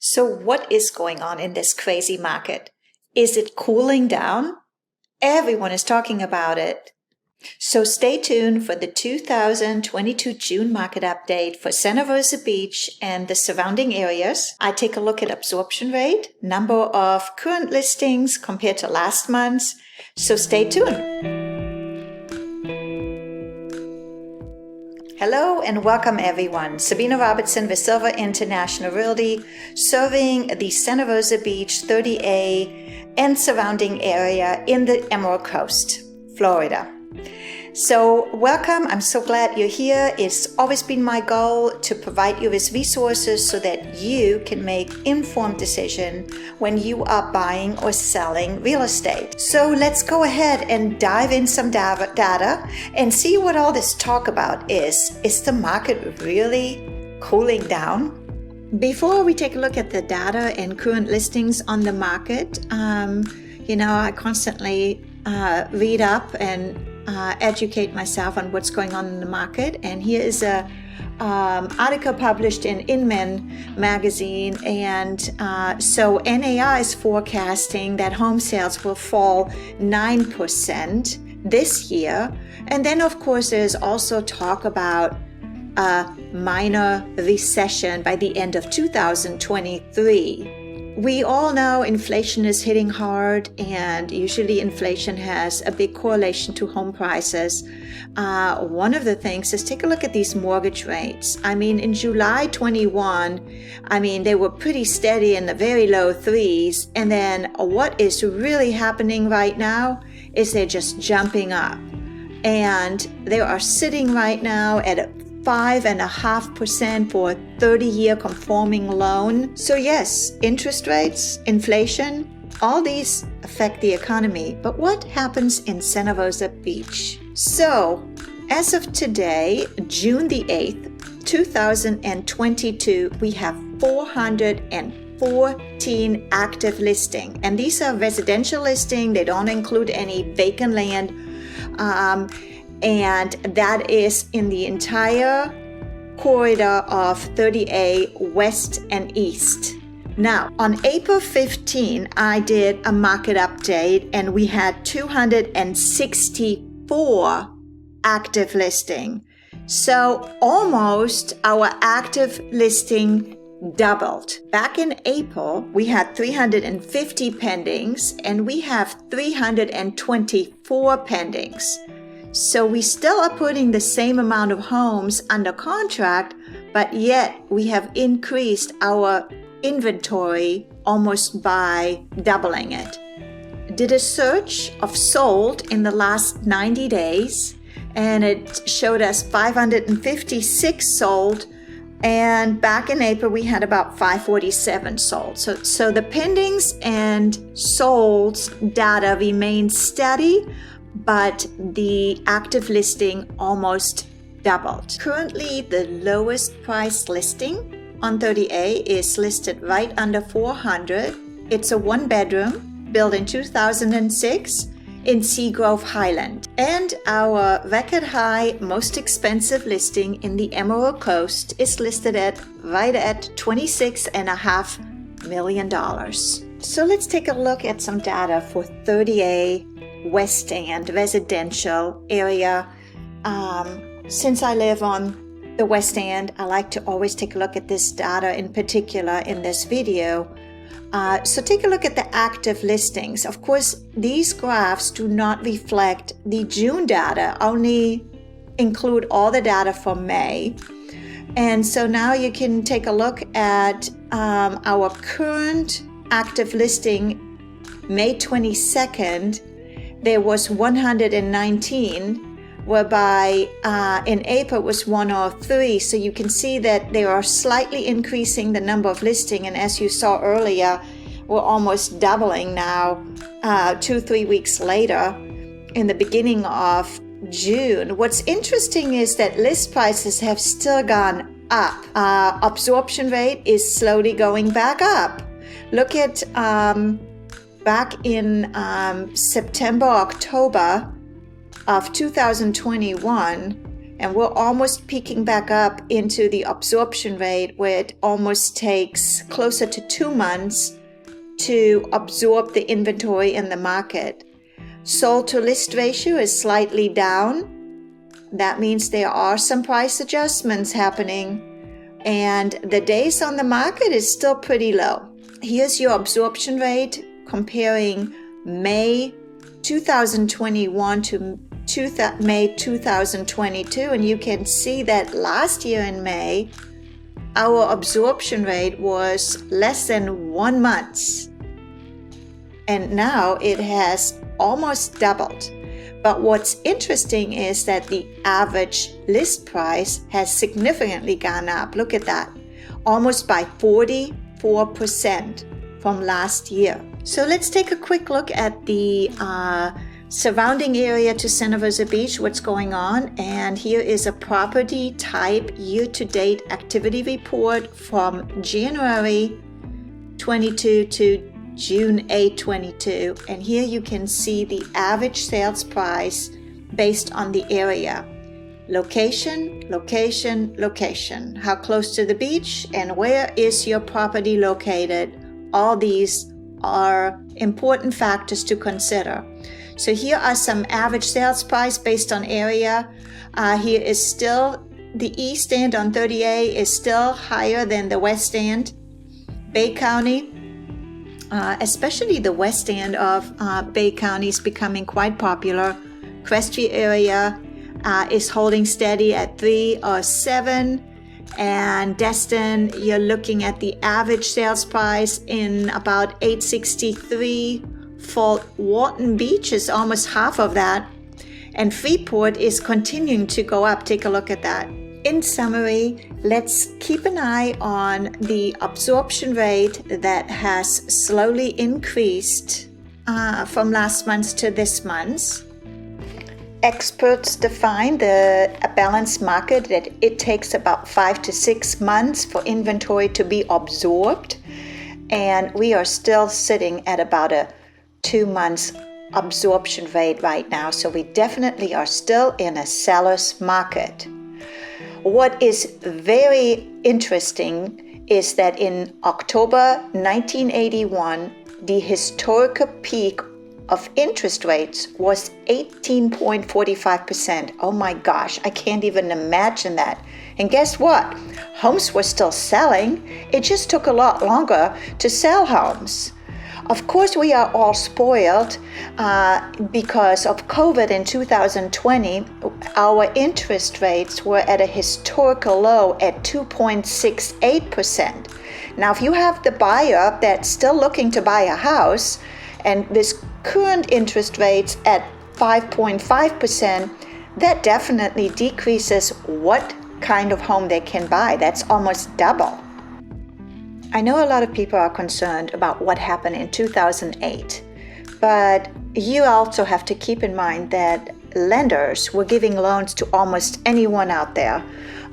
So what is going on in this crazy market? Is it cooling down? Everyone is talking about it. So stay tuned for the 2022 June market update for Santa Rosa Beach and the surrounding areas. I take a look at absorption rate, number of current listings compared to last month's. So stay tuned. Hello and welcome everyone. Sabine Robertson with Silver International Realty, serving the Santa Rosa Beach 30A and surrounding area in the Emerald Coast, Florida. So welcome. I'm so glad you're here. It's always been my goal to provide you with resources so that you can make informed decision when you are buying or selling real estate. So let's go ahead and dive in some data and see what all this talk about is. Is the market really cooling down? Before we take a look at the data and current listings on the market, I constantly read up and educate myself on what's going on in the market. And here is a article published in Inman magazine. And so NAR is forecasting that home sales will fall 9% this year. And then, of course, there's also talk about a minor recession by the end of 2023. We all know inflation is hitting hard, and usually inflation has a big correlation to home prices. One of the things is take a look at these mortgage rates. In July 21, they were pretty steady in the very low threes. And then what is really happening right now is they're just jumping up. And they are sitting right now at 5.5% for a 30-year conforming loan. So yes, interest rates, inflation, all these affect the economy. But what happens in Santa Rosa Beach? So as of today, June the 8th, 2022, we have 414 active listings. And these are residential listings. They don't include any vacant land. And that is in the entire corridor of 30A West and East. Now, on April 15, I did a market update and we had 264 active listing. So almost our active listing doubled. Back in April, we had 350 pendings and we have 324 pendings. So we still are putting the same amount of homes under contract, but yet we have increased our inventory almost by doubling it. Did a search of sold in the last 90 days, and it showed us 556 sold, and back in April we had about 547 sold. So the pendings and solds data remain steady, but the active listing almost doubled. Currently, the lowest price listing on 30A is listed right under $400. It's a one-bedroom built in 2006 in Seagrove Highland. And our record high, most expensive listing in the Emerald Coast is listed right at $26.5 million. So let's take a look at some data for 30A West End residential area. Since I live on the West End, I like to always take a look at this data in particular in this video. So take a look at the active listings. Of course, these graphs do not reflect the June data, only include all the data for May. And so now you can take a look at our current active listing, May 22nd, there was 119, whereby in April it was 103. So you can see that they are slightly increasing the number of listings. And as you saw earlier, we're almost doubling now 2-3 weeks later in the beginning of June. What's interesting is that list prices have still gone up. Absorption rate is slowly going back up. Look at back in September, October of 2021, And we're almost peaking back up into the absorption rate, where it almost takes closer to 2 months to absorb the inventory in the market. Sold to list ratio is slightly down. That means there are some price adjustments happening, and the days on the market is still pretty low. Here's your absorption rate comparing May 2021 to May 2022, and you can see that last year in May, our absorption rate was less than 1 month, and now it has almost doubled. But what's interesting is that the average list price has significantly gone up. Look at that, almost by 44% from last year. So let's take a quick look at the surrounding area to Santa Rosa Beach, what's going on. And here is a property type year-to-date activity report from January 22 to June 8, 22. And here you can see the average sales price based on the area. Location, location, location. How close to the beach and where is your property located? All these are important factors to consider. So here are some average sales price based on area. Here is still the east end on 30A is still higher than the west end. Bay County, especially the west end of Bay County, is becoming quite popular. Crestview area is holding steady at 3 or 7. And Destin, you're looking at the average sales price in about $863. Fort Walton Beach is almost half of that. And Freeport is continuing to go up. Take a look at that. In summary, let's keep an eye on the absorption rate that has slowly increased from last month to this month. Experts define a balanced market that it takes about 5 to 6 months for inventory to be absorbed. And we are still sitting at about a 2 months absorption rate right now. So we definitely are still in a seller's market. What is very interesting is that in October 1981, the historical peak of interest rates was 18.45%. Oh my gosh, I can't even imagine that. And guess what? Homes were still selling. It just took a lot longer to sell homes. Of course, we are all spoiled because of COVID in 2020. Our interest rates were at a historical low at 2.68%. Now, if you have the buyer that's still looking to buy a house, and this current interest rates at 5.5%, that definitely decreases what kind of home they can buy. That's almost double. I know a lot of people are concerned about what happened in 2008, but you also have to keep in mind that lenders were giving loans to almost anyone out there.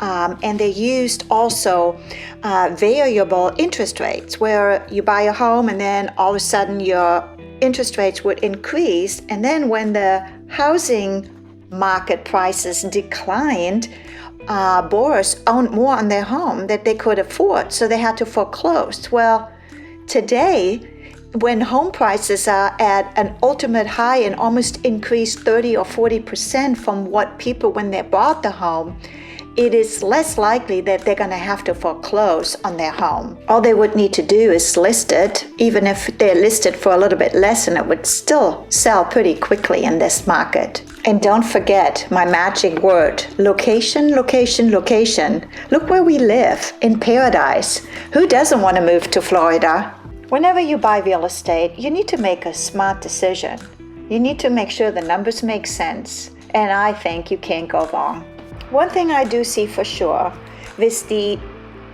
And they used also variable interest rates, where you buy a home and then all of a sudden your interest rates would increase. And then when the housing market prices declined, borrowers owned more on their home that they could afford, so they had to foreclose. Well, today, when home prices are at an ultimate high and almost increased 30 or 40% from what people when they bought the home, it is less likely that they're going to have to foreclose on their home. All they would need to do is list it, even if they're listed for a little bit less, and it would still sell pretty quickly in this market. And don't forget my magic word, location, location, location. Look where we live, in paradise. Who doesn't want to move to Florida? Whenever you buy real estate, you need to make a smart decision. You need to make sure the numbers make sense, and I think you can't go wrong. One thing I do see for sure with the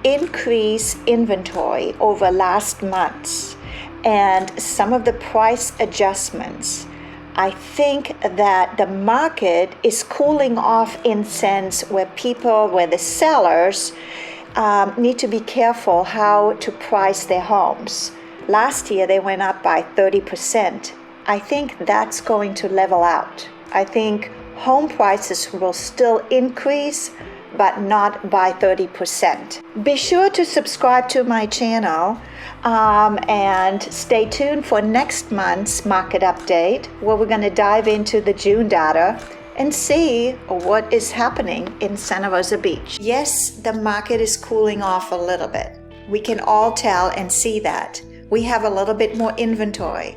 increased inventory over last months and some of the price adjustments, I think that the market is cooling off in sense where the sellers need to be careful how to price their homes. Last year, they went up by 30%. I think that's going to level out. I think home prices will still increase, but not by 30%. Be sure to subscribe to my channel and stay tuned for next month's market update, where we're going to dive into the June data and see what is happening in Santa Rosa Beach. Yes, the market is cooling off a little bit. We can all tell and see that. We have a little bit more inventory,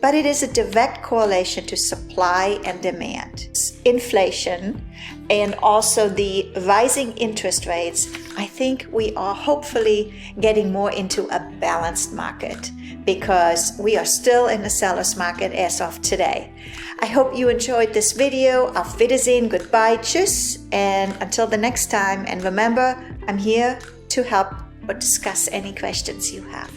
but it is a direct correlation to supply and demand. Inflation and also the rising interest rates, I think we are hopefully getting more into a balanced market, because we are still in the seller's market as of today. I hope you enjoyed this video. Auf Wiedersehen, goodbye, tschüss, and until the next time. And remember, I'm here to help or discuss any questions you have.